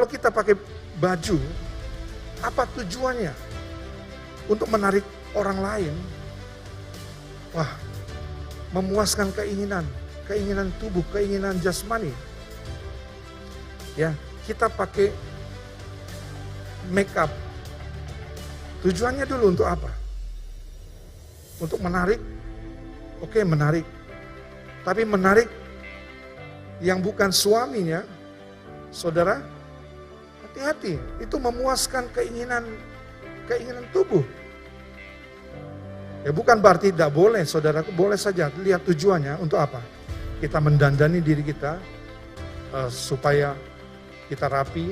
Kalau kita pakai baju, apa tujuannya? Untuk menarik orang lain. Wah, memuaskan keinginan tubuh, keinginan jasmani. Ya, kita pakai make up. Tujuannya dulu untuk apa? Untuk menarik. Oke, menarik. Tapi menarik yang bukan suaminya, saudara, hati-hati. Itu memuaskan keinginan tubuh. Ya bukan berarti tidak boleh, saudaraku, boleh saja. Lihat tujuannya untuk apa. Kita mendandani diri kita supaya kita rapi,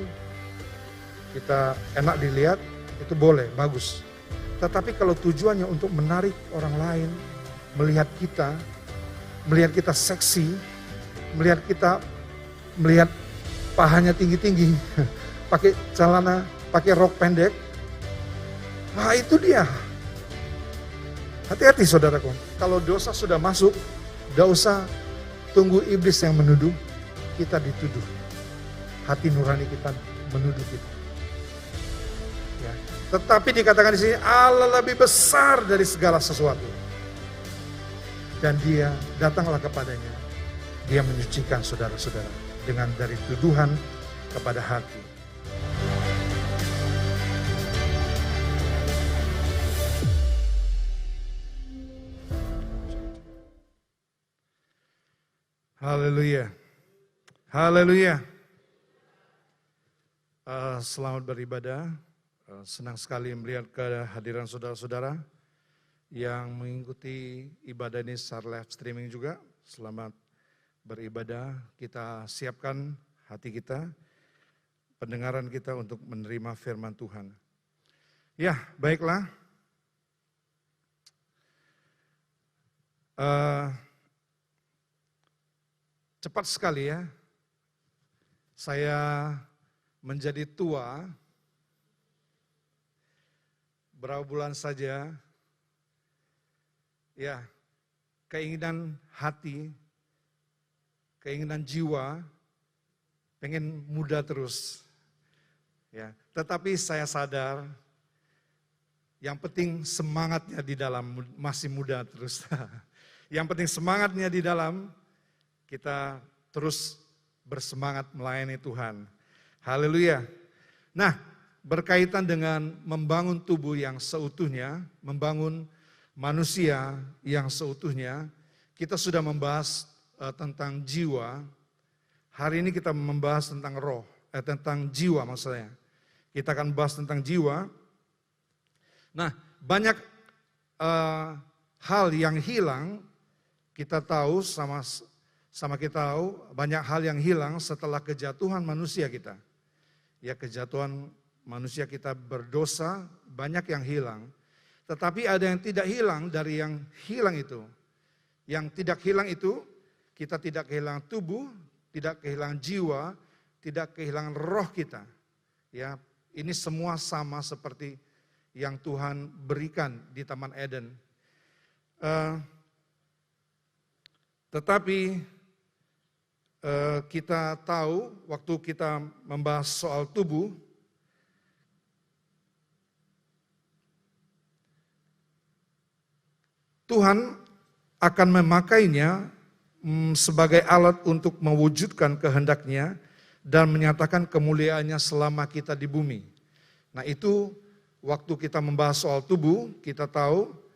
kita enak dilihat, itu boleh, bagus. Tetapi kalau tujuannya untuk menarik orang lain, melihat kita seksi, melihat pahanya tinggi-tinggi, pakai celana, pakai rok pendek, wah itu dia. Hati-hati saudaraku, kalau dosa sudah masuk, tidak usah tunggu iblis yang menuduh, kita dituduh. Hati nurani kita menuduh kita. Ya. Tetapi dikatakan di sini Allah lebih besar dari segala sesuatu. Dan dia datanglah kepadanya. Dia menyucikan saudara-saudara dengan dari tuduhan kepada hati. Haleluya. Haleluya. Selamat beribadah. Senang sekali melihat kehadiran saudara-saudara yang mengikuti ibadah ini secara live streaming juga. Selamat beribadah. Kita siapkan hati kita, pendengaran kita untuk menerima firman Tuhan. Ya, baiklah. Cepat sekali ya, saya menjadi tua, berapa bulan saja, ya keinginan hati, keinginan jiwa, pengen muda terus. Ya, tetapi saya sadar, yang penting semangatnya di dalam masih muda terus. Yang penting semangatnya di dalam, kita terus bersemangat melayani Tuhan. Haleluya. Nah, berkaitan dengan membangun tubuh yang seutuhnya, membangun manusia yang seutuhnya, kita sudah membahas tentang jiwa. Hari ini kita membahas tentang roh, tentang jiwa maksudnya. Kita akan bahas tentang jiwa. Nah, banyak hal yang hilang, kita tahu sama kita tahu banyak hal yang hilang setelah kejatuhan manusia kita. Ya, kejatuhan manusia kita berdosa, banyak yang hilang. Tetapi ada yang tidak hilang dari yang hilang itu. Yang tidak hilang itu, kita tidak kehilangan tubuh, tidak kehilangan jiwa, tidak kehilangan roh kita. Ya, ini semua sama seperti yang Tuhan berikan di Taman Eden. Tetapi kita tahu waktu kita membahas soal tubuh, Tuhan akan memakainya sebagai alat untuk mewujudkan kehendaknya dan menyatakan kemuliaannya selama kita di bumi. Nah itu waktu kita membahas soal tubuh, kita tahu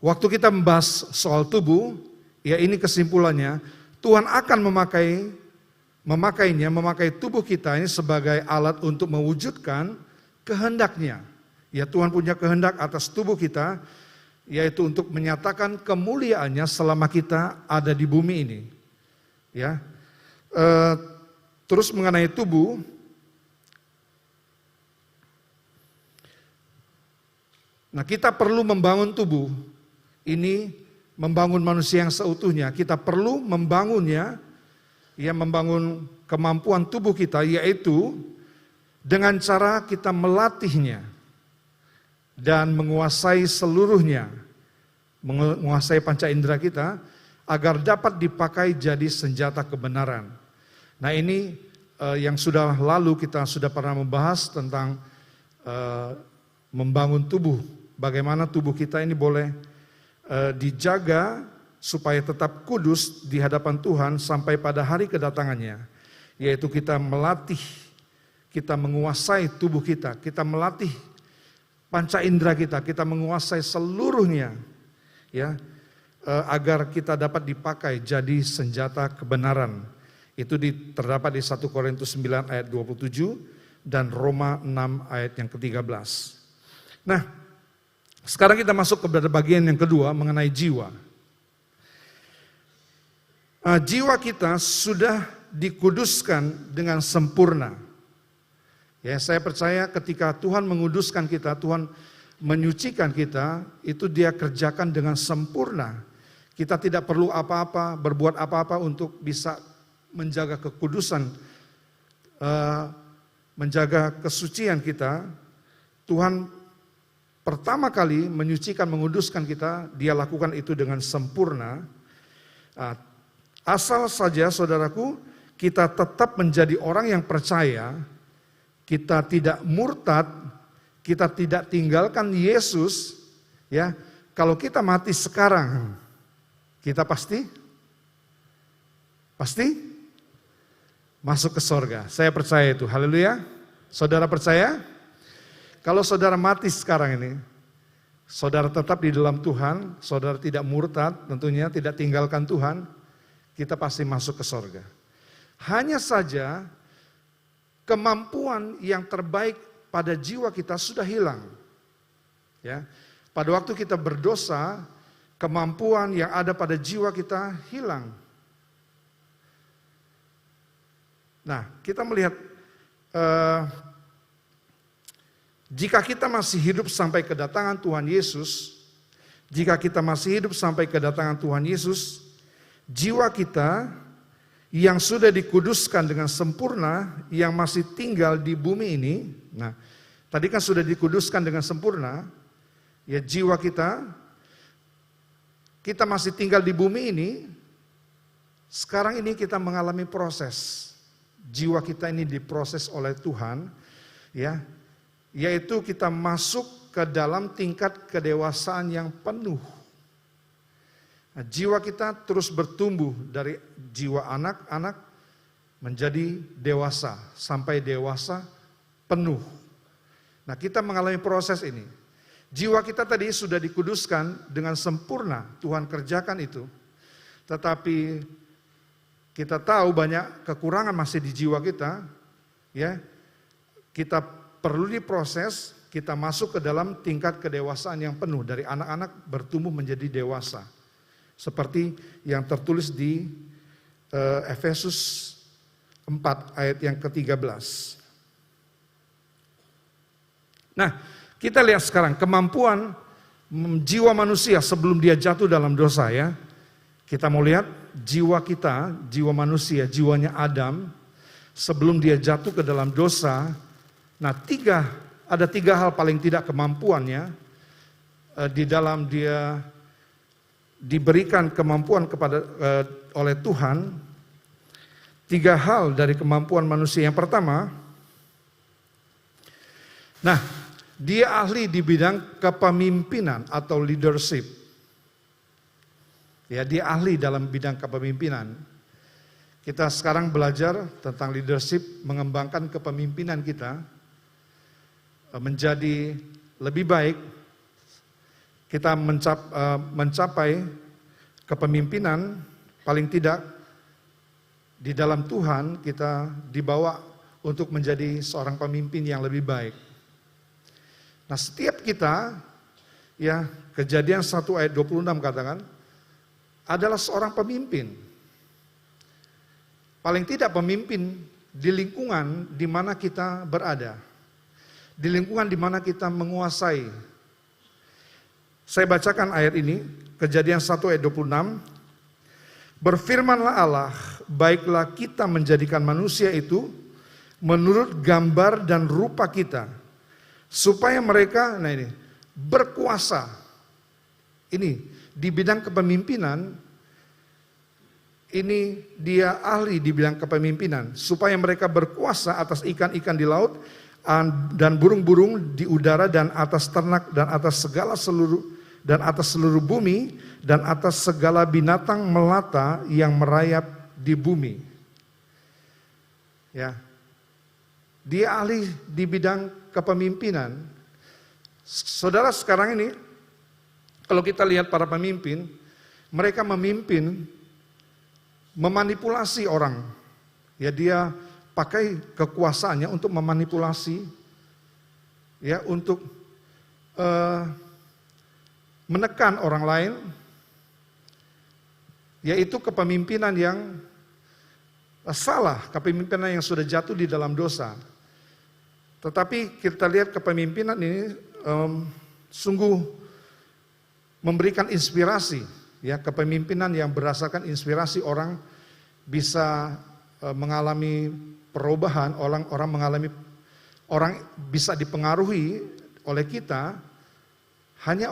waktu kita membahas soal tubuh, ya ini kesimpulannya, Tuhan akan memakai tubuh kita ini sebagai alat untuk mewujudkan kehendaknya. Ya Tuhan punya kehendak atas tubuh kita, yaitu untuk menyatakan kemuliaannya selama kita ada di bumi ini. Ya, terus mengenai tubuh, nah kita perlu membangun tubuh ini, membangun manusia yang seutuhnya. Kita perlu membangunnya membangun kemampuan tubuh kita, yaitu dengan cara kita melatihnya dan menguasai seluruhnya, menguasai panca indera kita, agar dapat dipakai jadi senjata kebenaran. Nah ini yang sudah lalu kita sudah pernah membahas tentang membangun tubuh. Bagaimana tubuh kita ini boleh dijaga supaya tetap kudus di hadapan Tuhan sampai pada hari kedatangannya. Yaitu kita melatih, kita menguasai tubuh kita, kita melatih panca indera kita menguasai seluruhnya. Ya, agar kita dapat dipakai jadi senjata kebenaran. Itu terdapat di 1 Korintus 9 ayat 27 dan Roma 6 ayat yang ke-13. Nah, sekarang kita masuk kepada bagian yang kedua mengenai jiwa. Jiwa kita sudah dikuduskan dengan sempurna. Ya, saya percaya ketika Tuhan menguduskan kita, Tuhan menyucikan kita, itu Dia kerjakan dengan sempurna. Kita tidak perlu apa-apa, berbuat apa-apa untuk bisa menjaga kekudusan, menjaga kesucian kita. Tuhan pertama kali menyucikan, menguduskan kita, Dia lakukan itu dengan sempurna. Asal saja saudaraku, kita tetap menjadi orang yang percaya, kita tidak murtad, kita tidak tinggalkan Yesus, ya. Kalau kita mati sekarang, kita pasti masuk ke sorga. Saya percaya itu, haleluya. Saudara percaya? Kalau saudara mati sekarang ini, saudara tetap di dalam Tuhan, saudara tidak murtad, tentunya tidak tinggalkan Tuhan, kita pasti masuk ke sorga. Hanya saja kemampuan yang terbaik pada jiwa kita sudah hilang. Ya, pada waktu kita berdosa, kemampuan yang ada pada jiwa kita hilang. Nah, kita melihat jika kita masih hidup sampai kedatangan Tuhan Yesus, jika kita masih hidup sampai kedatangan Tuhan Yesus, jiwa kita yang sudah dikuduskan dengan sempurna, yang masih tinggal di bumi ini, nah, tadi kan sudah dikuduskan dengan sempurna, ya jiwa kita masih tinggal di bumi ini, sekarang ini kita mengalami proses. Jiwa kita ini diproses oleh Tuhan, ya, yaitu kita masuk ke dalam tingkat kedewasaan yang penuh. Nah, jiwa kita terus bertumbuh dari jiwa anak-anak menjadi dewasa, sampai dewasa penuh. Nah, kita mengalami proses ini. Jiwa kita tadi sudah dikuduskan dengan sempurna, Tuhan kerjakan itu. Tetapi kita tahu banyak kekurangan masih di jiwa kita, ya. Kita perlu diproses, kita masuk ke dalam tingkat kedewasaan yang penuh, dari anak-anak bertumbuh menjadi dewasa. Seperti yang tertulis di Efesus 4 ayat yang ke-13. Nah, kita lihat sekarang kemampuan jiwa manusia sebelum dia jatuh dalam dosa, ya. Kita mau lihat jiwa kita, jiwa manusia, jiwanya Adam sebelum dia jatuh ke dalam dosa. Nah, ada tiga hal paling tidak kemampuannya di dalam dia diberikan kemampuan oleh Tuhan. Tiga hal dari kemampuan manusia. Yang pertama, nah, dia ahli di bidang kepemimpinan atau leadership. Ya, dia ahli dalam bidang kepemimpinan. Kita sekarang belajar tentang leadership, mengembangkan kepemimpinan kita menjadi lebih baik. Kita mencapai kepemimpinan, paling tidak di dalam Tuhan kita dibawa untuk menjadi seorang pemimpin yang lebih baik. Nah, setiap kita, ya, Kejadian 1 ayat 26 katakan, adalah seorang pemimpin. Paling tidak pemimpin di lingkungan di mana kita berada. Di lingkungan di mana kita menguasai. Saya bacakan ayat ini, Kejadian 1 ayat 26. Berfirmanlah Allah, baiklah kita menjadikan manusia itu menurut gambar dan rupa kita, supaya mereka, nah ini, berkuasa. Ini di bidang kepemimpinan, ini dia ahli di bidang kepemimpinan, supaya mereka berkuasa atas ikan-ikan di laut dan burung-burung di udara dan atas ternak dan atas seluruh bumi dan atas segala binatang melata yang merayap di bumi. Ya. Dia ahli di bidang kepemimpinan. Saudara, sekarang ini kalau kita lihat para pemimpin, mereka memimpin memanipulasi orang. Ya, dia pakai kekuasaannya untuk memanipulasi, ya, untuk menekan orang lain, yaitu kepemimpinan yang salah, kepemimpinan yang sudah jatuh di dalam dosa. Tetapi kita lihat kepemimpinan ini sungguh memberikan inspirasi, ya, kepemimpinan yang berdasarkan inspirasi orang bisa mengalami perubahan, orang bisa dipengaruhi oleh kita hanya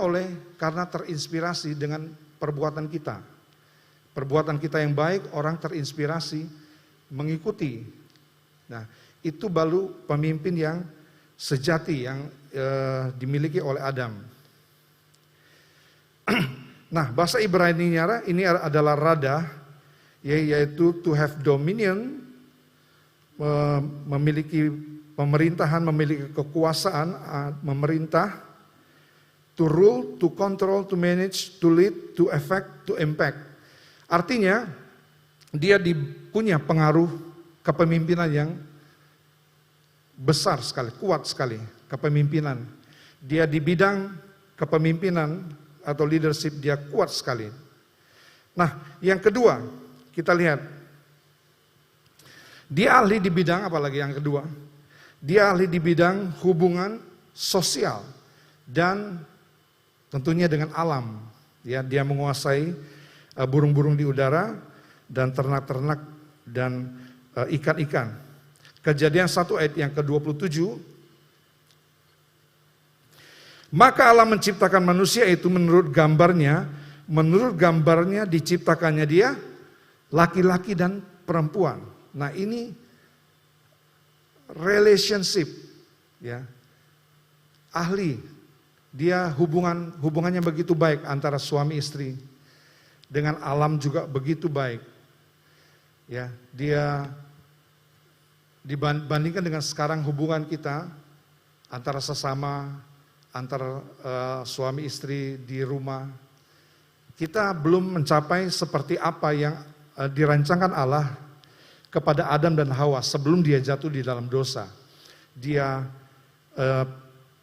karena terinspirasi dengan perbuatan kita. Perbuatan kita yang baik, orang terinspirasi mengikuti. Nah, itu baru pemimpin yang sejati yang dimiliki oleh Adam. Nah, bahasa Ibrani-nya ini adalah rada, yaitu to have dominion, memiliki pemerintahan, memiliki kekuasaan, memerintah, to rule, to control, to manage, to lead, to affect, to impact. Artinya, dia punya pengaruh kepemimpinan yang besar sekali, kuat sekali, kepemimpinan. Dia di bidang kepemimpinan atau leadership, dia kuat sekali. Nah, yang kedua, kita lihat. Dia ahli di bidang, apalagi yang kedua, dia ahli di bidang hubungan sosial dan tentunya dengan alam. Ya, dia menguasai burung-burung di udara dan ternak-ternak dan ikan-ikan. Kejadian 1 ayat yang ke-27. Maka Allah menciptakan manusia itu menurut gambarnya diciptakannya dia laki-laki dan perempuan. Nah, ini relationship, ya, ahli. Dia hubungannya begitu baik antara suami istri, dengan alam juga begitu baik. Ya, dia dibandingkan dengan sekarang hubungan kita antara sesama, antara suami istri di rumah, kita belum mencapai seperti apa yang dirancangkan Allah kepada Adam dan Hawa sebelum dia jatuh di dalam dosa. Dia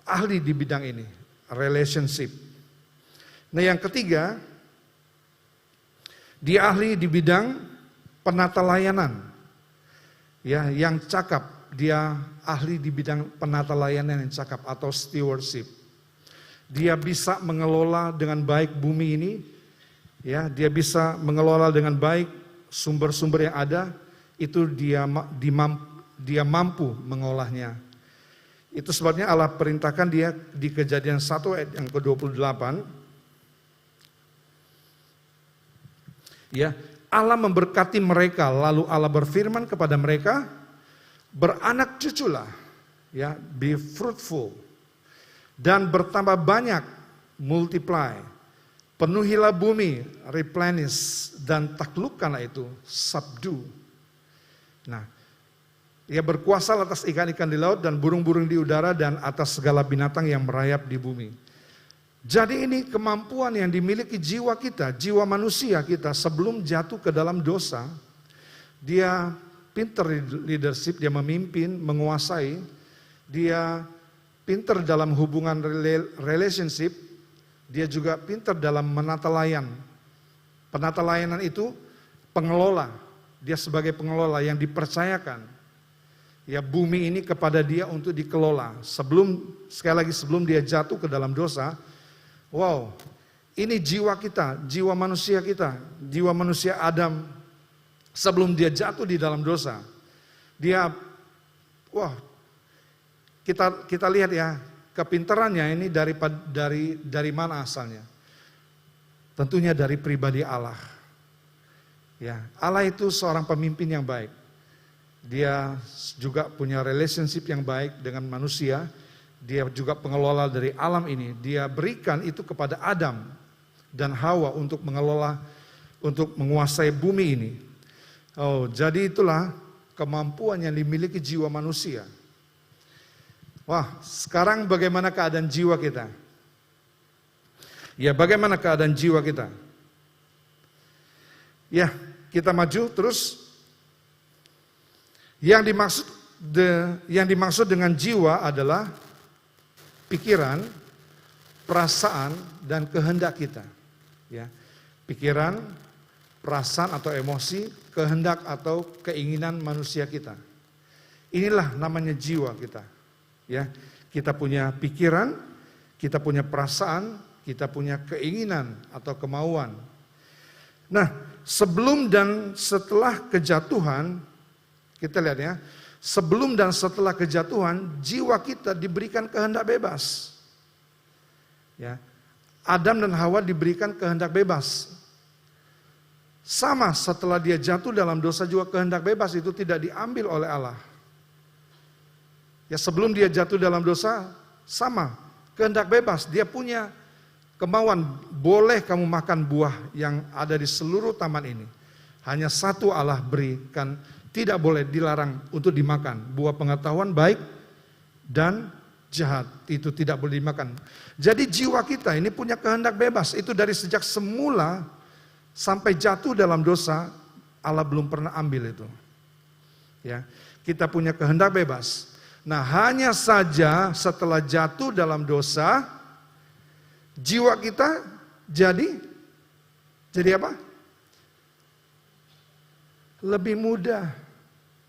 ahli di bidang ini, relationship. Nah, yang ketiga, dia ahli di bidang penata layanan. Ya, yang cakap, dia ahli di bidang penata layanan yang cakap atau stewardship. Dia bisa mengelola dengan baik bumi ini, ya, dia bisa mengelola dengan baik sumber-sumber yang ada. Itu dia mampu mengolahnya. Itu sebabnya Allah perintahkan dia di Kejadian 1 ayat yang ke-28. Ya, Allah memberkati mereka, lalu Allah berfirman kepada mereka, beranak cuculah, ya, be fruitful, dan bertambah banyak, multiply, penuhilah bumi, replenish, dan taklukkanlah itu, subdue. Nah, ia berkuasa atas ikan-ikan di laut dan burung-burung di udara dan atas segala binatang yang merayap di bumi. Jadi ini kemampuan yang dimiliki jiwa kita, jiwa manusia kita sebelum jatuh ke dalam dosa. Dia pinter leadership, dia memimpin, menguasai. Dia pinter dalam hubungan relationship. Dia juga pinter dalam menata layan. Penata layanan itu pengelola. Dia sebagai pengelola yang dipercayakan, ya, bumi ini kepada dia untuk dikelola. Sekali lagi sebelum dia jatuh ke dalam dosa, wow, ini jiwa kita, jiwa manusia kita, jiwa manusia Adam, Sebelum dia jatuh di dalam dosa, dia, kita lihat ya, kepintarannya ini dari mana asalnya? Tentunya dari pribadi Allah. Ya, Allah itu seorang pemimpin yang baik. Dia juga punya relationship yang baik dengan manusia. Dia juga pengelola dari alam ini. Dia berikan itu kepada Adam dan Hawa untuk mengelola, untuk menguasai bumi ini. Oh, jadi itulah kemampuan yang dimiliki jiwa manusia. Wah, sekarang bagaimana keadaan jiwa kita? Ya, bagaimana keadaan jiwa kita? Ya, kita maju terus. Yang dimaksud dengan jiwa adalah pikiran, perasaan, dan kehendak kita. Ya, pikiran, perasaan atau emosi, kehendak atau keinginan manusia kita. Inilah namanya jiwa kita. Ya, kita punya pikiran, kita punya perasaan, kita punya keinginan atau kemauan. Nah, sebelum dan setelah kejatuhan, kita lihat ya, sebelum dan setelah kejatuhan, jiwa kita diberikan kehendak bebas. Ya, Adam dan Hawa diberikan kehendak bebas. Sama setelah dia jatuh dalam dosa juga kehendak bebas itu tidak diambil oleh Allah. Ya, sebelum dia jatuh dalam dosa, sama, kehendak bebas, dia punya kemauan, boleh kamu makan buah yang ada di seluruh taman ini. Hanya satu Allah berikan, tidak boleh dilarang untuk dimakan. Buah pengetahuan baik dan jahat, itu tidak boleh dimakan. Jadi jiwa kita ini punya kehendak bebas, itu dari sejak semula sampai jatuh dalam dosa, Allah belum pernah ambil itu. Ya, kita punya kehendak bebas. Nah, hanya saja setelah jatuh dalam dosa, jiwa kita jadi apa? Lebih mudah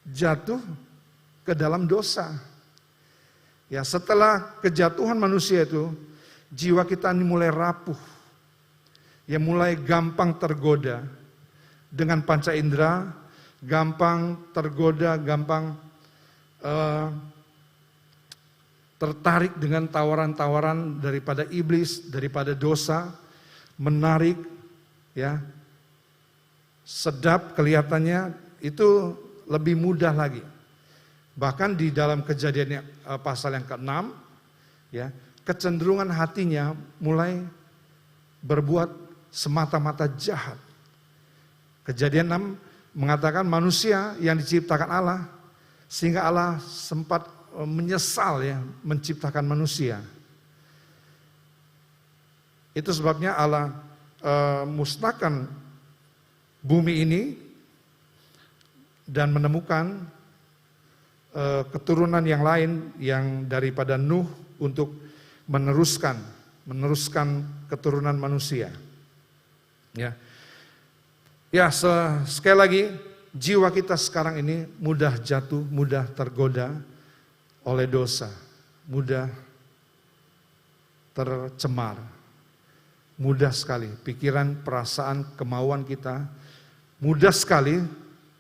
jatuh ke dalam dosa. Ya, setelah kejatuhan manusia itu, jiwa kita ini mulai rapuh. Ya, mulai gampang tergoda dengan panca indera, gampang tergoda, gampang tertarik dengan tawaran-tawaran daripada iblis, daripada dosa, menarik, ya, sedap kelihatannya, itu lebih mudah lagi. Bahkan di dalam Kejadian pasal yang ke-6, ya, kecenderungan hatinya mulai berbuat semata-mata jahat. Kejadian 6 mengatakan manusia yang diciptakan Allah, sehingga Allah sempat menyesal ya menciptakan manusia. Itu sebabnya Allah musnahkan bumi ini dan menemukan keturunan yang lain yang daripada Nuh untuk meneruskan keturunan manusia. Ya. Ya, sekali lagi jiwa kita sekarang ini mudah jatuh, mudah tergoda oleh dosa, mudah tercemar, mudah sekali pikiran, perasaan, kemauan kita mudah sekali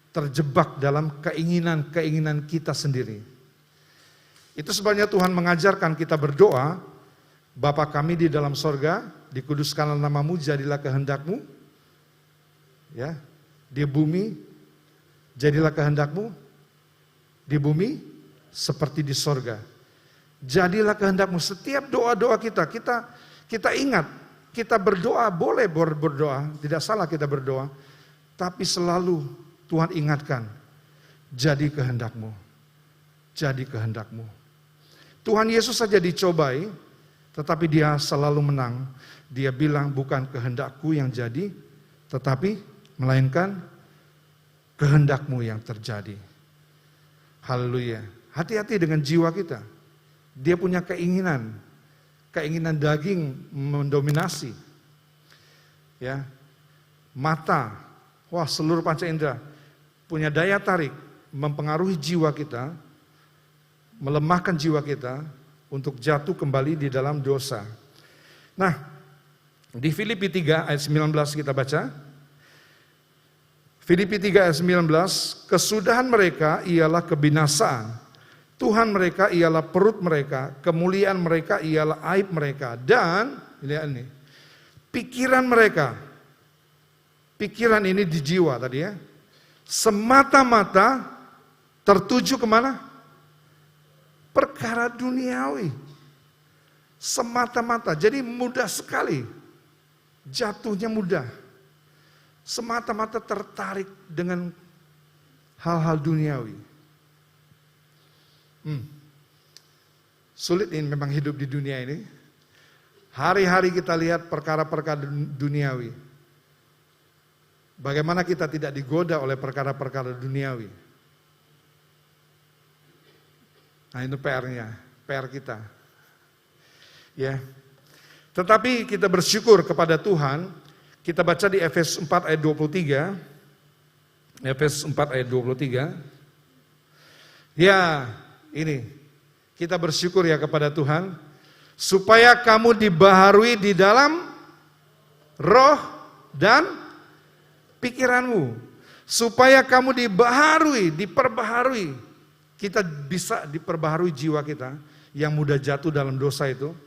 terjebak dalam keinginan-keinginan kita sendiri. Itu sebabnya Tuhan mengajarkan kita berdoa, Bapa kami di dalam sorga, dikuduskanlah namamu, jadilah kehendakmu, ya, di bumi, jadilah kehendakmu, di bumi, seperti di sorga. Jadilah kehendakmu. Setiap doa-doa kita ingat, kita berdoa, boleh berdoa, tidak salah kita berdoa, tapi selalu Tuhan ingatkan, jadi kehendakmu, jadi kehendakmu. Tuhan Yesus saja dicobai, tetapi dia selalu menang. Dia bilang bukan kehendakku yang jadi, tetapi melainkan kehendakmu yang terjadi. Haleluya. Hati-hati dengan jiwa kita. Dia punya keinginan daging mendominasi. Ya. Mata, wah, seluruh panca indera punya daya tarik mempengaruhi jiwa kita, melemahkan jiwa kita untuk jatuh kembali di dalam dosa. Nah, di Filipi 3 ayat 19 kita baca. Filipi 3 ayat 19, kesudahan mereka ialah kebinasaan. Tuhan mereka ialah perut mereka, kemuliaan mereka ialah aib mereka. Dan, lihat ini, pikiran mereka, pikiran ini di jiwa tadi ya, semata-mata tertuju kemana? Perkara duniawi. Semata-mata, jadi mudah sekali, jatuhnya mudah. Semata-mata tertarik dengan hal-hal duniawi. Sulit ini memang hidup di dunia ini. Hari-hari kita lihat perkara-perkara duniawi. Bagaimana kita tidak digoda oleh perkara-perkara duniawi. Nah itu PR-nya, PR kita. Ya. Tetapi kita bersyukur kepada Tuhan. Kita baca di Efesus 4 ayat 23. Efesus 4 ayat 23. Ya, ini kita bersyukur ya kepada Tuhan supaya kamu dibaharui di dalam roh dan pikiranmu. Supaya kamu dibaharui, diperbaharui. Kita bisa diperbaharui jiwa kita yang mudah jatuh dalam dosa itu.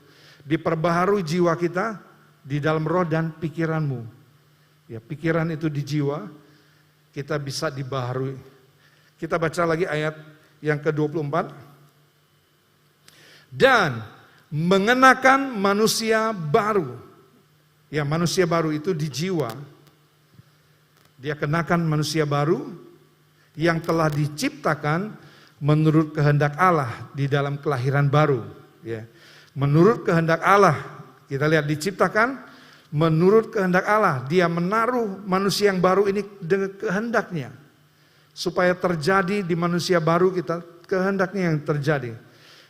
Diperbaharui jiwa kita di dalam roh dan pikiranmu. Ya, pikiran itu di jiwa, kita bisa dibaharui. Kita baca lagi ayat yang ke-24. Dan mengenakan manusia baru. Ya, manusia baru itu di jiwa. Dia kenakan manusia baru yang telah diciptakan menurut kehendak Allah di dalam kelahiran baru. Ya. Menurut kehendak Allah, kita lihat diciptakan menurut kehendak Allah. Dia menaruh manusia yang baru ini dengan kehendaknya. Supaya terjadi di manusia baru kita, kehendaknya yang terjadi.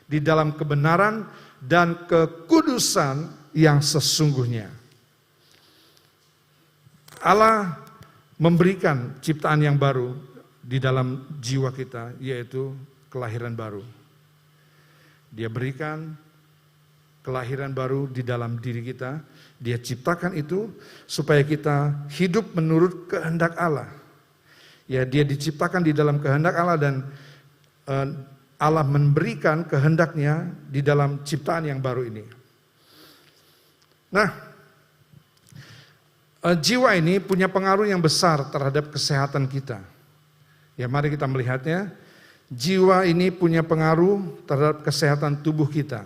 Di dalam kebenaran dan kekudusan yang sesungguhnya. Allah memberikan ciptaan yang baru di dalam jiwa kita, yaitu kelahiran baru. Dia berikan kelahiran baru di dalam diri kita. Dia ciptakan itu supaya kita hidup menurut kehendak Allah. Ya, dia diciptakan di dalam kehendak Allah dan Allah memberikan kehendaknya di dalam ciptaan yang baru ini. Nah, jiwa ini punya pengaruh yang besar terhadap kesehatan kita. Ya, mari kita melihatnya. Jiwa ini punya pengaruh terhadap kesehatan tubuh kita.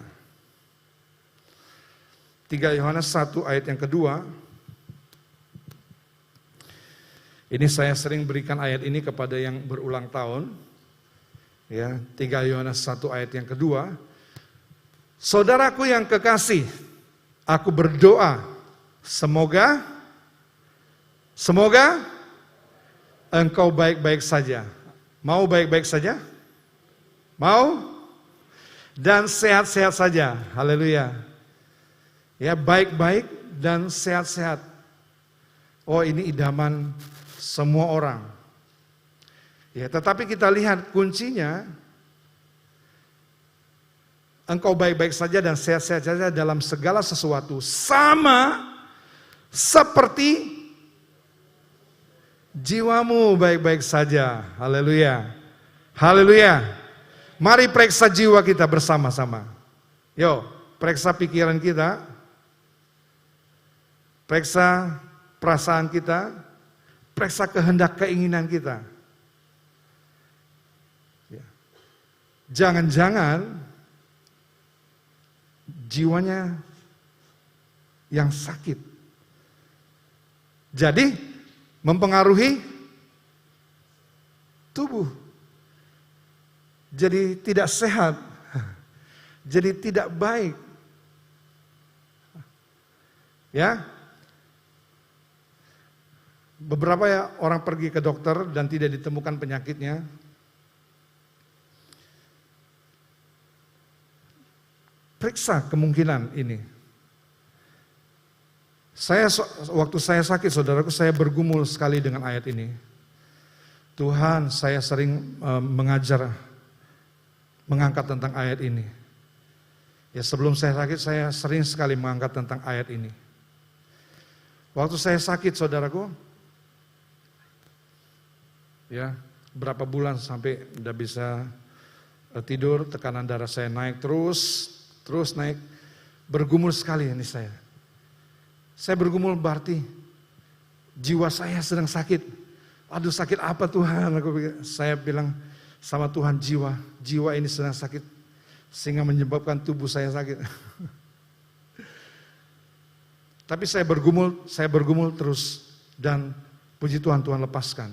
3 Yohanes 1 ayat yang kedua. Ini saya sering berikan ayat ini kepada yang berulang tahun. Ya, 3 Yohanes 1 ayat yang kedua. Saudaraku yang kekasih, aku berdoa semoga engkau baik-baik saja. Mau baik-baik saja? Mau? Dan sehat-sehat saja. Haleluya. Ya, baik-baik dan sehat-sehat. Oh, ini idaman semua orang. Ya, tetapi kita lihat kuncinya, engkau baik-baik saja dan sehat-sehat saja dalam segala sesuatu, sama seperti jiwamu baik-baik saja. Haleluya. Haleluya. Mari periksa jiwa kita bersama-sama. Yo, periksa pikiran kita. Periksa perasaan kita, periksa kehendak keinginan kita. Ya. Jangan-jangan jiwanya yang sakit. Jadi mempengaruhi tubuh. Jadi tidak sehat. Jadi tidak baik. Ya. Beberapa orang pergi ke dokter dan tidak ditemukan penyakitnya. Periksa kemungkinan ini. Waktu saya sakit, saudaraku, saya bergumul sekali dengan ayat ini. Tuhan, saya sering mengangkat tentang ayat ini. Ya, sebelum saya sakit, saya sering sekali mengangkat tentang ayat ini. Waktu saya sakit, saudaraku, Ya, berapa bulan sampai udah bisa tidur, tekanan darah saya naik terus naik. Bergumul sekali ini saya. Saya bergumul berarti jiwa saya sedang sakit. Aduh, sakit apa Tuhan? Saya bilang sama Tuhan, jiwa ini sedang sakit sehingga menyebabkan tubuh saya sakit. Tapi saya bergumul terus dan puji Tuhan, Tuhan lepaskan.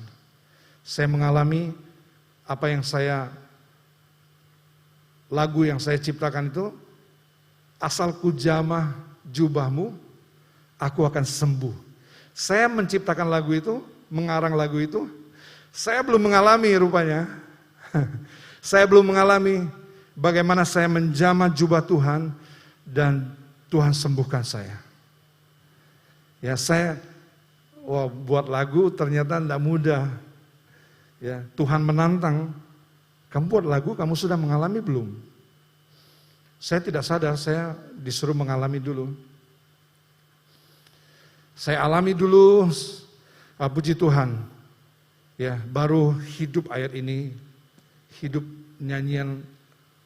Saya mengalami apa yang lagu yang saya ciptakan itu, asal ku jamah jubahmu, aku akan sembuh. Saya menciptakan lagu itu, mengarang lagu itu, saya belum mengalami rupanya. Saya belum mengalami bagaimana saya menjamah jubah Tuhan dan Tuhan sembuhkan saya. Ya, buat lagu ternyata tidak mudah. Ya, Tuhan menantang, kamu buat lagu, kamu sudah mengalami belum? Saya tidak sadar, saya disuruh mengalami dulu. Saya alami dulu, puji Tuhan. Ya, baru hidup ayat ini, hidup nyanyian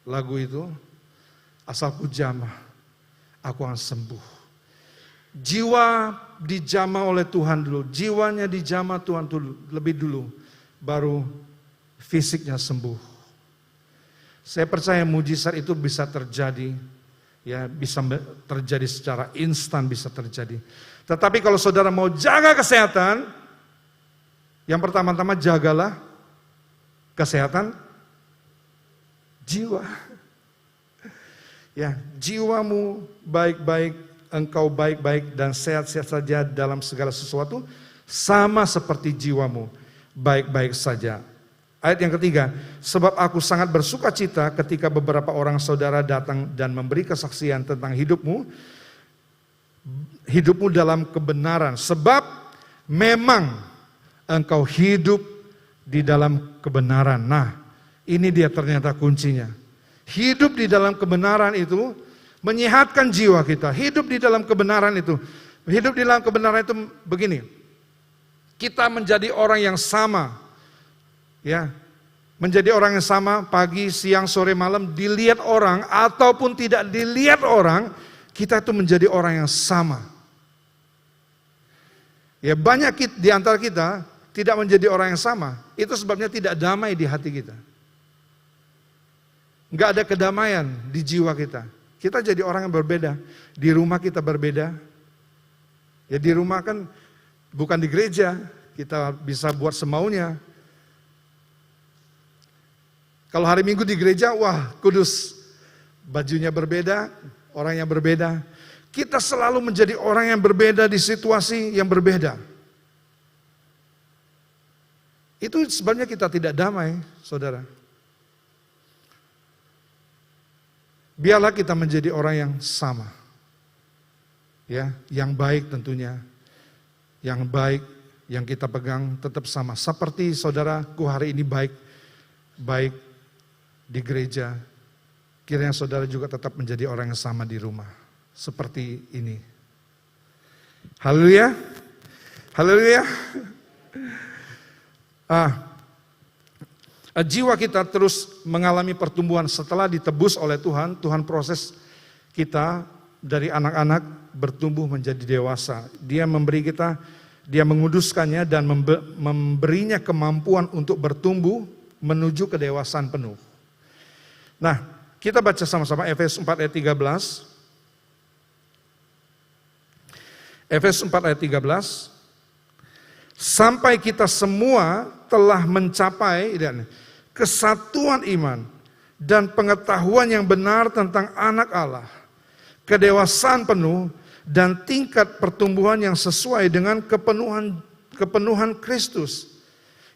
lagu itu, asal ku jamah, aku akan sembuh. Jiwa dijamah oleh Tuhan dulu, jiwanya dijamah Tuhan dulu, lebih dulu, baru fisiknya sembuh. Saya percaya mujizat itu bisa terjadi, ya bisa terjadi secara instan, bisa terjadi. Tetapi kalau saudara mau jaga kesehatan, yang pertama-tama jagalah kesehatan jiwa. Ya, jiwamu baik-baik, engkau baik-baik dan sehat-sehat saja dalam segala sesuatu, sama seperti jiwamu baik-baik saja. Ayat yang ketiga, sebab aku sangat bersuka cita ketika beberapa orang saudara datang dan memberi kesaksian tentang hidupmu dalam kebenaran. Sebab memang engkau hidup di dalam kebenaran. Nah, ini dia ternyata kuncinya. Hidup di dalam kebenaran itu menyehatkan jiwa kita. Hidup di dalam kebenaran itu. Hidup di dalam kebenaran itu begini. Kita menjadi orang yang sama. Ya, menjadi orang yang sama pagi, siang, sore, malam, dilihat orang ataupun tidak dilihat orang, kita itu menjadi orang yang sama. Ya, banyak di antara kita tidak menjadi orang yang sama. Itu sebabnya tidak damai di hati kita. Enggak ada kedamaian di jiwa kita. Kita jadi orang yang berbeda. Di rumah kita berbeda. Ya, di rumah kan bukan di gereja, kita bisa buat semaunya. Kalau hari Minggu di gereja, wah kudus. Bajunya berbeda, orangnya berbeda. Kita selalu menjadi orang yang berbeda di situasi yang berbeda. Itu sebabnya kita tidak damai, saudara. Biarlah kita menjadi orang yang sama. Ya, yang baik tentunya. Yang baik, yang kita pegang tetap sama. Seperti saudaraku hari ini baik di gereja, kiranya saudara juga tetap menjadi orang yang sama di rumah. Seperti ini. Haleluya. Haleluya. Jiwa kita terus mengalami pertumbuhan setelah ditebus oleh Tuhan. Tuhan proses kita dari anak-anak bertumbuh menjadi dewasa. Dia memberi kita, dia menguduskannya dan memberinya kemampuan untuk bertumbuh menuju kedewasaan penuh. Nah, kita baca sama-sama Efesus 4 ayat 13. Efesus 4 ayat 13. Sampai kita semua telah mencapai kesatuan iman dan pengetahuan yang benar tentang anak Allah, kedewasaan penuh dan tingkat pertumbuhan yang sesuai dengan kepenuhan Kristus.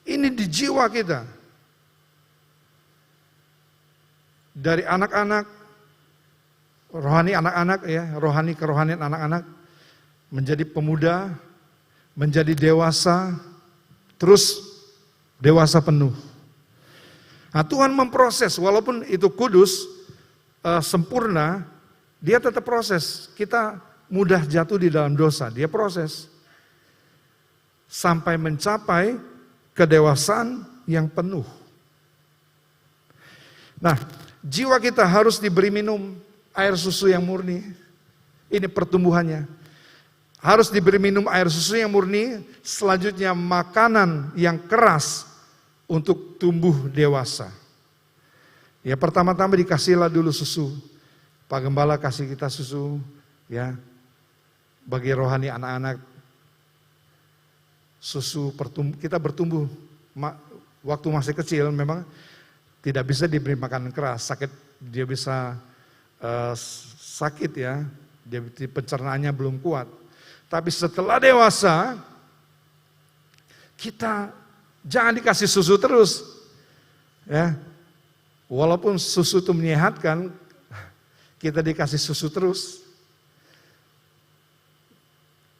Ini di jiwa kita. Dari anak-anak, rohani anak-anak ya, rohani kerohanian anak-anak, menjadi pemuda, menjadi dewasa, terus dewasa penuh. Nah, Tuhan memproses, walaupun itu kudus, sempurna, dia tetap proses. Kita mudah jatuh di dalam dosa, dia proses. Sampai mencapai kedewasaan yang penuh. Nah, jiwa kita harus diberi minum air susu yang murni. Ini pertumbuhannya. Harus diberi minum air susu yang murni, selanjutnya makanan yang keras untuk tumbuh dewasa. Ya, pertama-tama dikasihlah dulu susu. Pak Gembala kasih kita susu, ya. Bagi rohani anak-anak, susu kita bertumbuh waktu masih kecil memang tidak bisa diberi makanan keras, dia bisa sakit ya, dia pencernaannya belum kuat. Tapi setelah dewasa, kita jangan dikasih susu terus, ya. Walaupun susu itu menyehatkan, kita dikasih susu terus.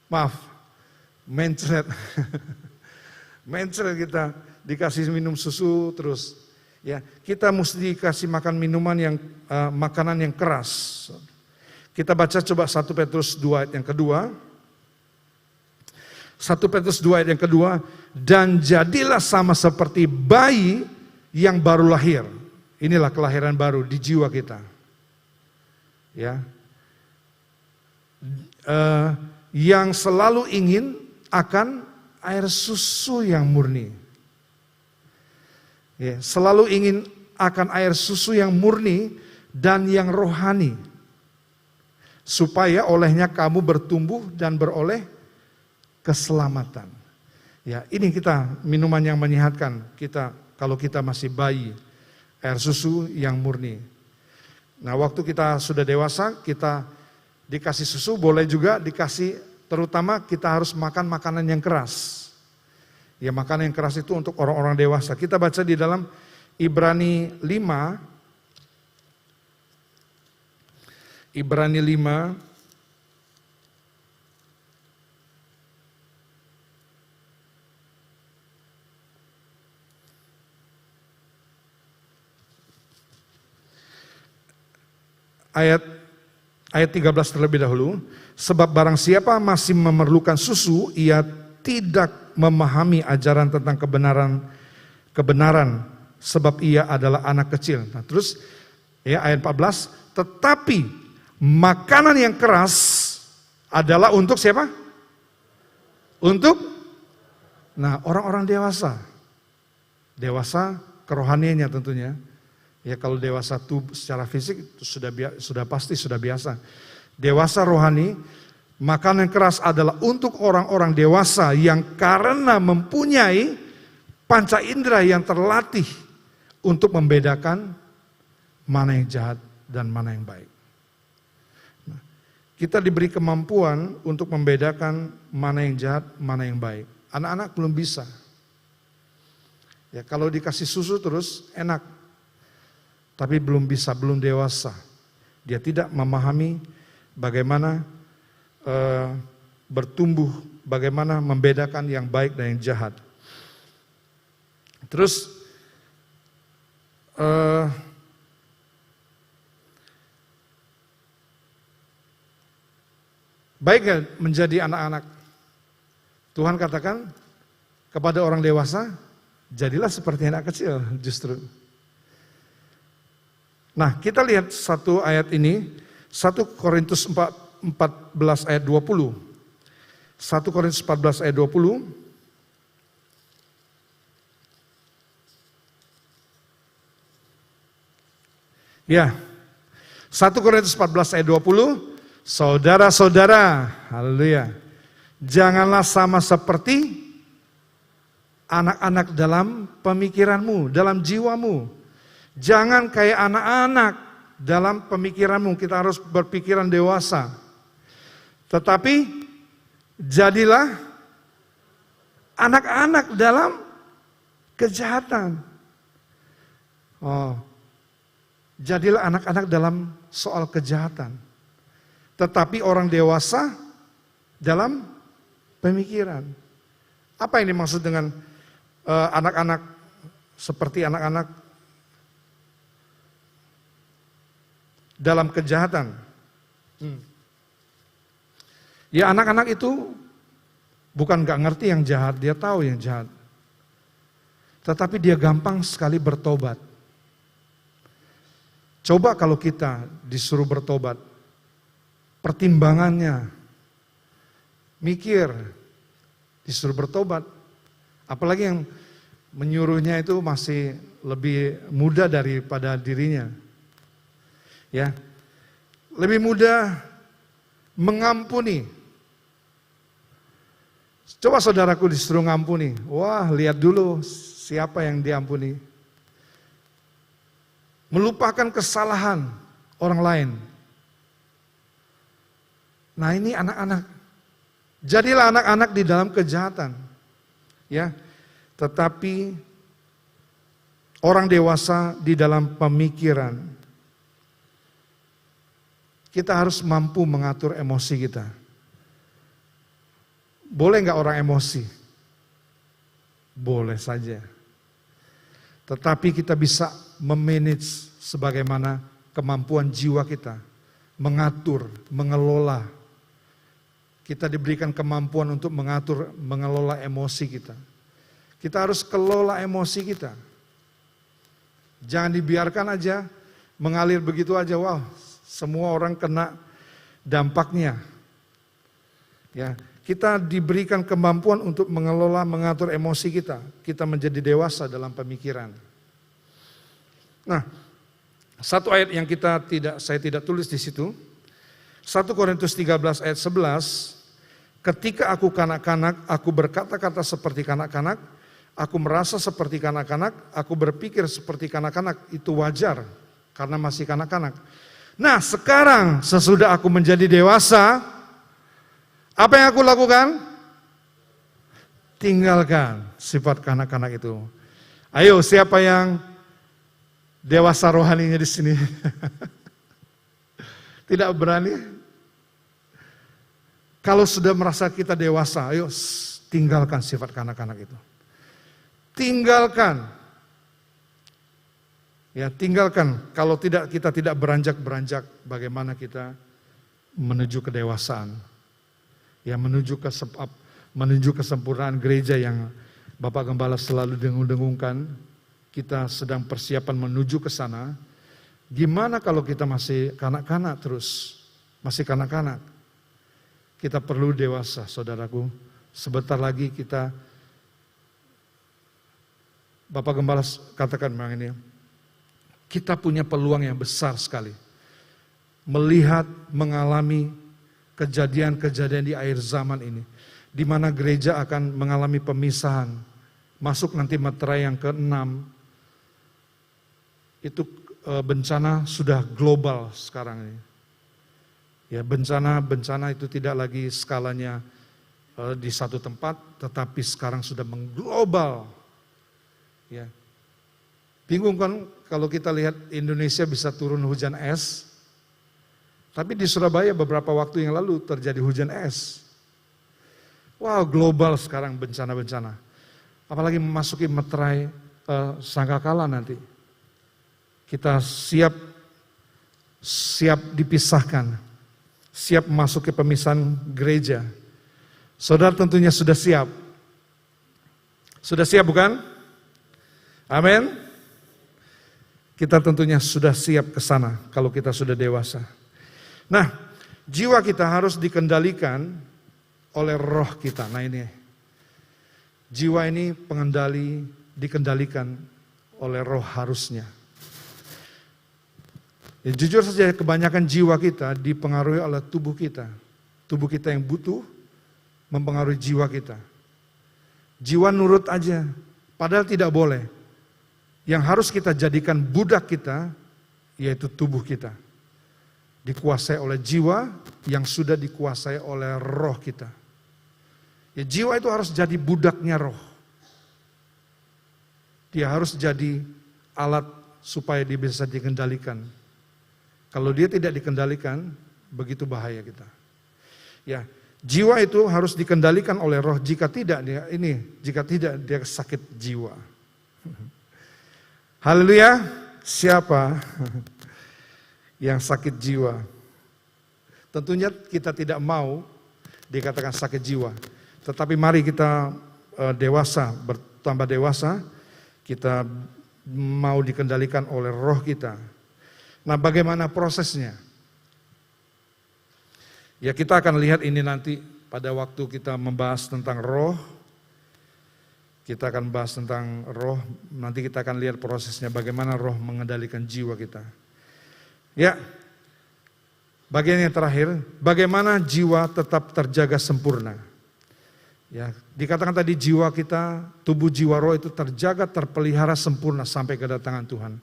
Maaf, mencret, mencret kita dikasih minum susu terus. Ya, kita mesti dikasih makan minuman yang makanan yang keras. Kita baca coba 1 Petrus 2 ayat yang kedua. 1 Petrus 2 ayat yang kedua, dan jadilah sama seperti bayi yang baru lahir. Inilah kelahiran baru di jiwa kita. Ya. Yang selalu ingin akan air susu yang murni. Ya, selalu ingin akan air susu yang murni dan yang rohani. Supaya olehnya kamu bertumbuh dan beroleh keselamatan. Ya, ini kita minuman yang menyehatkan kita kalau kita masih bayi. Air susu yang murni. Nah, waktu kita sudah dewasa, kita dikasih susu, boleh juga dikasih, terutama kita harus makan makanan yang keras. Ya, makanan yang keras itu untuk orang-orang dewasa. Kita baca di dalam Ibrani 5. Ibrani 5 ayat 13 terlebih dahulu, sebab barang siapa masih memerlukan susu, ia tidak memahami ajaran tentang kebenaran, sebab ia adalah anak kecil. Nah, terus ya ayat 14, tetapi makanan yang keras adalah untuk siapa? Untuk orang-orang dewasa. Dewasa kerohaniannya tentunya. Ya, kalau dewasa tubuh secara fisik itu sudah pasti sudah biasa. Dewasa rohani, makanan keras adalah untuk orang-orang dewasa yang karena mempunyai panca indera yang terlatih untuk membedakan mana yang jahat dan mana yang baik. Nah, kita diberi kemampuan untuk membedakan mana yang jahat, mana yang baik. Anak-anak belum bisa. Ya, kalau dikasih susu terus enak. Tapi belum bisa, belum dewasa. Dia tidak memahami bagaimana bertumbuh, bagaimana membedakan yang baik dan yang jahat. Terus baik menjadi anak-anak. Tuhan katakan kepada orang dewasa, jadilah seperti anak kecil justru. Nah, kita lihat satu ayat ini, 1 Korintus 14 ayat 20. 1 Korintus 14 ayat 20. Ya, 1 Korintus 14 ayat 20, saudara-saudara, haleluya, janganlah sama seperti anak-anak dalam pemikiranmu, dalam jiwamu. Jangan kayak anak-anak dalam pemikiranmu, kita harus berpikiran dewasa. Tetapi jadilah anak-anak dalam kejahatan. Jadilah anak-anak dalam soal kejahatan. Tetapi orang dewasa dalam pemikiran. Apa yang dimaksud dengan anak-anak seperti anak-anak dalam kejahatan? Ya, anak-anak itu bukan gak ngerti yang jahat, dia tahu yang jahat. tetapi dia gampang sekali bertobat. Coba kalau kita disuruh bertobat, pertimbangannya, mikir, disuruh bertobat. Apalagi yang menyuruhnya itu masih lebih muda daripada dirinya. Ya, lebih mudah mengampuni. Coba saudaraku disuruh ngampuni. Wah, lihat dulu siapa yang diampuni. Melupakan kesalahan orang lain. Nah, ini anak-anak. Jadilah anak-anak di dalam kejahatan. Ya. Tetapi orang dewasa di dalam pemikiran. Kita harus mampu mengatur emosi kita. Boleh nggak orang emosi? Boleh saja. Tetapi kita bisa memanage sebagaimana kemampuan jiwa kita. Mengatur, mengelola. Kita diberikan kemampuan untuk mengatur, mengelola emosi kita. Kita harus kelola emosi kita. Jangan dibiarkan aja, mengalir begitu aja. Wah, semua orang kena dampaknya. Ya, kita diberikan kemampuan untuk mengelola, mengatur emosi kita. Kita menjadi dewasa dalam pemikiran. Nah, satu ayat yang saya tidak tulis di situ. 1 Korintus 13 ayat 11. Ketika aku kanak-kanak, aku berkata-kata seperti kanak-kanak, aku merasa seperti kanak-kanak, aku berpikir seperti kanak-kanak. Itu wajar karena masih kanak-kanak. Nah, sekarang sesudah aku menjadi dewasa, apa yang aku lakukan? Tinggalkan sifat kanak-kanak itu. Ayo, siapa yang dewasa rohaninya di sini? Tidak berani? Kalau sudah merasa kita dewasa, ayo tinggalkan sifat kanak-kanak itu. Tinggalkan. Ya, tinggalkan. Kalau tidak, kita tidak beranjak-beranjak bagaimana kita menuju kedewasaan. Ya, menuju kesempurnaan gereja yang Bapak Gembala selalu dengung-dengungkan. Kita sedang persiapan menuju ke sana. Gimana kalau kita masih kanak-kanak terus? Masih kanak-kanak. Kita perlu dewasa, saudaraku. Sebentar lagi Bapak Gembala katakan memang ini. Kita punya peluang yang besar sekali. Melihat, mengalami kejadian-kejadian di akhir zaman ini. Di mana gereja akan mengalami pemisahan. Masuk nanti materai yang ke-6. Itu bencana sudah global sekarang ini. Ya, bencana itu tidak lagi skalanya di satu tempat, tetapi sekarang sudah mengglobal. Ya. Bingung kan kalau kita lihat Indonesia bisa turun hujan es, tapi di Surabaya beberapa waktu yang lalu terjadi hujan es. Wow, global sekarang bencana-bencana. Apalagi memasuki materai sangkakala nanti. Kita siap dipisahkan. Siap masuk ke pemisahan gereja. Saudara tentunya sudah siap. Sudah siap bukan? Amin. Kita tentunya sudah siap ke sana kalau kita sudah dewasa. Nah, jiwa kita harus dikendalikan oleh roh kita. Nah ini, jiwa ini dikendalikan oleh roh harusnya. Ya, jujur saja kebanyakan jiwa kita dipengaruhi oleh tubuh kita. Tubuh kita yang butuh mempengaruhi jiwa kita. Jiwa nurut aja, padahal tidak boleh. Yang harus kita jadikan budak kita, yaitu tubuh kita. Dikuasai oleh jiwa yang sudah dikuasai oleh roh kita. Ya, jiwa itu harus jadi budaknya roh. Dia harus jadi alat supaya dia bisa dikendalikan. Kalau dia tidak dikendalikan, begitu bahaya kita. Ya, jiwa itu harus dikendalikan oleh roh. Jika tidak dia sakit jiwa. Haleluya. Siapa yang sakit jiwa? Tentunya kita tidak mau dikatakan sakit jiwa. Tetapi mari kita bertambah dewasa. Kita mau dikendalikan oleh roh kita. Nah, bagaimana prosesnya? Ya, kita akan lihat ini nanti pada waktu kita membahas tentang roh. Kita akan bahas tentang roh, nanti kita akan lihat prosesnya bagaimana roh mengendalikan jiwa kita. Ya, bagian yang terakhir, bagaimana jiwa tetap terjaga sempurna. Ya, dikatakan tadi jiwa kita, tubuh jiwa roh itu terjaga, terpelihara sempurna sampai kedatangan Tuhan.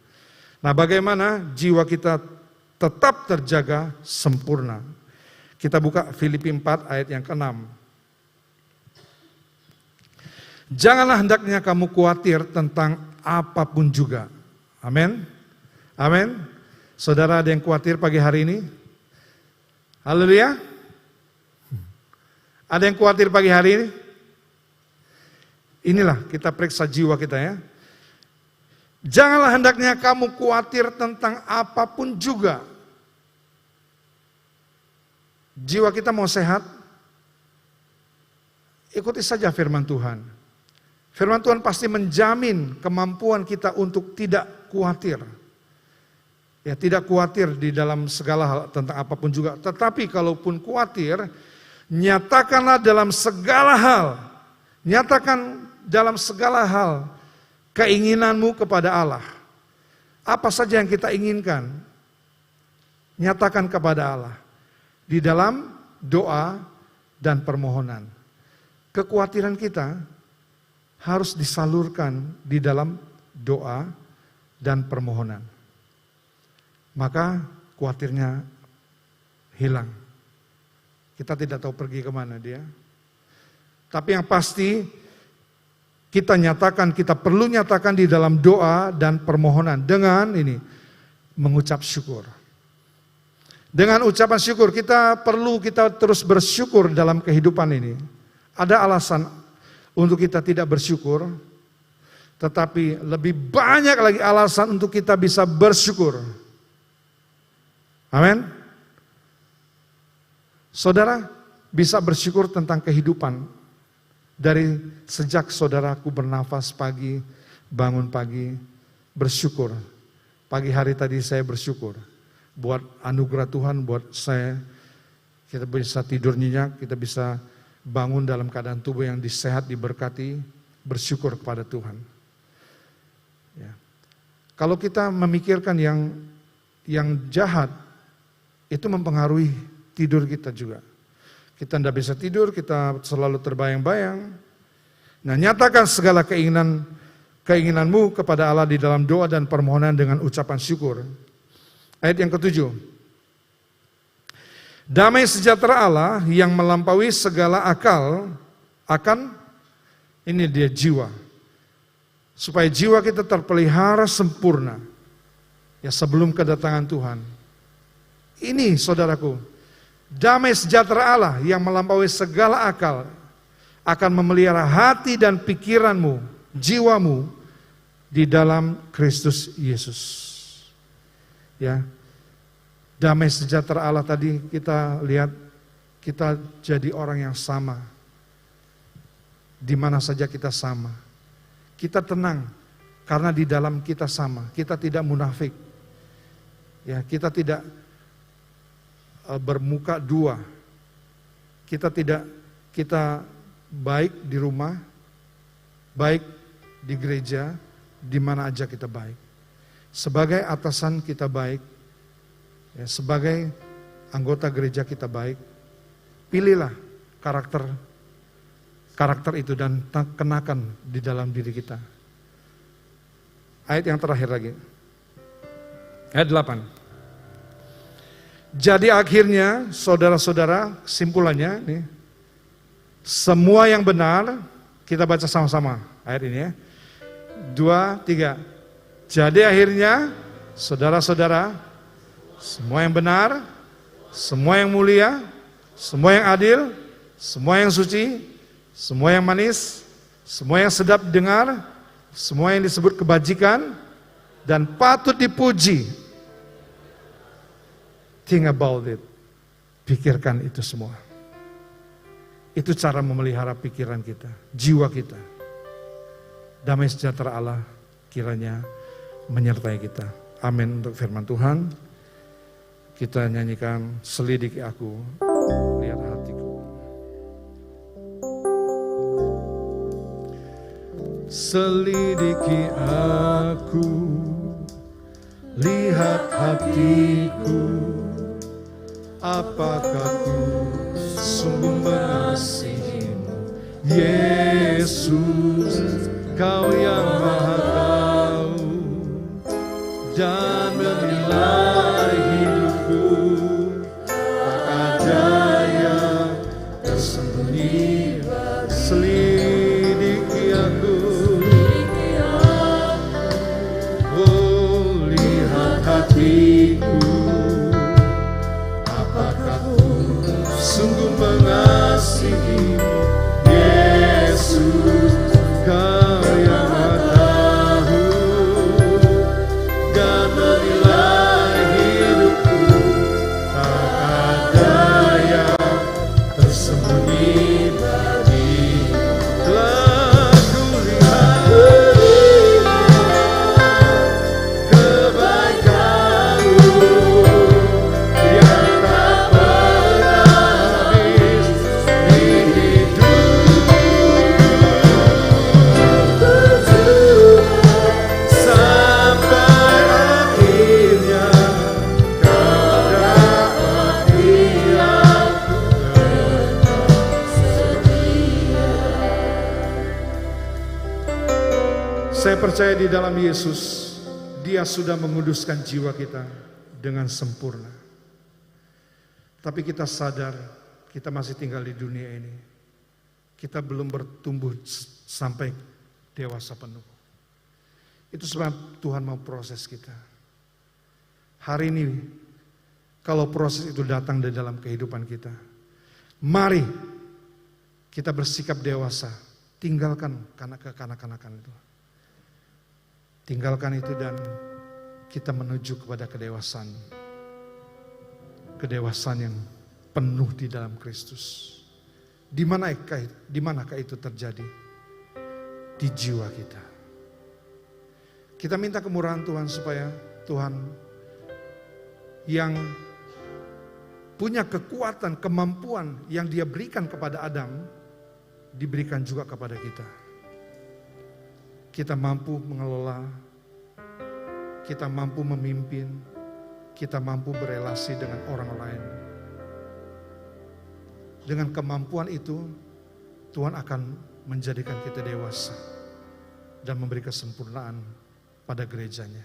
Nah, bagaimana jiwa kita tetap terjaga sempurna? Kita buka Filipi 4 ayat yang ke-6. Janganlah hendaknya kamu khawatir tentang apapun juga. Amin. Amin. Saudara, ada yang khawatir pagi hari ini? Haleluya. Ada yang khawatir pagi hari ini? Inilah kita periksa jiwa kita ya. Janganlah hendaknya kamu khawatir tentang apapun juga. Jiwa kita mau sehat? Ikuti saja firman Tuhan. Firman Tuhan pasti menjamin kemampuan kita untuk tidak khawatir. Ya, tidak khawatir di dalam segala hal tentang apapun juga. Tetapi kalaupun khawatir, nyatakanlah dalam segala hal. Nyatakan dalam segala hal keinginanmu kepada Allah. Apa saja yang kita inginkan, nyatakan kepada Allah. Di dalam doa dan permohonan. Kekhawatiran kita harus disalurkan di dalam doa dan permohonan. Maka khawatirnya hilang. Kita tidak tahu pergi kemana dia. Tapi yang pasti kita nyatakan, kita perlu nyatakan di dalam doa dan permohonan. Dengan ini, mengucap syukur. Dengan ucapan syukur, kita terus bersyukur dalam kehidupan ini. Ada alasan untuk kita tidak bersyukur, tetapi lebih banyak lagi alasan untuk kita bisa bersyukur. Amin. Saudara bisa bersyukur tentang kehidupan dari sejak saudaraku bernafas pagi, bangun pagi, bersyukur. Pagi hari tadi saya bersyukur buat anugerah Tuhan, buat saya, kita bisa tidur nyenyak, kita bisa bangun dalam keadaan tubuh yang disehat, diberkati, bersyukur kepada Tuhan. Ya. Kalau kita memikirkan yang jahat, itu mempengaruhi tidur kita juga. Kita tidak bisa tidur, kita selalu terbayang-bayang. Nah, nyatakan segala keinginanmu kepada Allah di dalam doa dan permohonan dengan ucapan syukur. Ayat yang ke-7. Damai sejahtera Allah yang melampaui segala akal akan, ini dia jiwa. Supaya jiwa kita terpelihara sempurna. Ya, sebelum kedatangan Tuhan. Ini saudaraku, damai sejahtera Allah yang melampaui segala akal akan memelihara hati dan pikiranmu, jiwamu di dalam Kristus Yesus. Ya, damai sejahtera Allah tadi kita lihat, kita jadi orang yang sama. Di mana saja kita sama. Kita tenang karena di dalam kita sama. Kita tidak munafik. Ya, kita tidak bermuka dua. Kita baik di rumah, baik di gereja, di mana aja kita baik. Sebagai atasan kita baik, ya, sebagai anggota gereja kita baik. Pilihlah karakter itu dan kenakan di dalam diri kita. Ayat yang terakhir lagi. Ayat 8. Jadi akhirnya saudara-saudara, kesimpulannya nih, semua yang benar, kita baca sama-sama ayat ini ya. 2, 3. Jadi akhirnya saudara-saudara, semua yang benar, semua yang mulia, semua yang adil, semua yang suci, semua yang manis, semua yang sedap didengar, semua yang disebut kebajikan dan patut dipuji. Think about it. Pikirkan itu semua. Itu cara memelihara pikiran kita, jiwa kita. Damai sejahtera Allah kiranya menyertai kita. Amin untuk firman Tuhan. Kita nyanyikan selidiki aku, lihat hatiku. Selidiki aku, lihat hatiku, apakah ku sungguh mengasihimu, Yesus, Kau yang Maha Tahu dan menilai hidupku, tak ada yang tersembunyi. Selidiki aku, oh lihat hatiku, apakah ku sungguh mengasihimu, Yesus, Kau yang Maha Tahu dan menilai hidupku, tak ada yang tersembunyi bagi. Telah kulihat kebaikan-Mu yang tak pernah habis di hidupku, sampai akhirnya Kau dapat bilang saya percaya di dalam Yesus, Dia sudah menguduskan jiwa kita dengan sempurna. Tapi kita sadar, kita masih tinggal di dunia ini. Kita belum bertumbuh sampai dewasa penuh. Itu sebab Tuhan mau proses kita. Hari ini, kalau proses itu datang di dalam kehidupan kita, mari kita bersikap dewasa. Tinggalkan kekanak-kanakan itu. Tinggalkan itu dan kita menuju kepada kedewasaan. Kedewasaan yang penuh di dalam Kristus. Di manakah itu terjadi? Di jiwa kita. Kita minta kemurahan Tuhan supaya Tuhan yang punya kekuatan, kemampuan yang Dia berikan kepada Adam, diberikan juga kepada kita. Kita mampu mengelola, kita mampu memimpin, kita mampu berelasi dengan orang lain. Dengan kemampuan itu, Tuhan akan menjadikan kita dewasa dan memberi kesempurnaan pada gerejanya.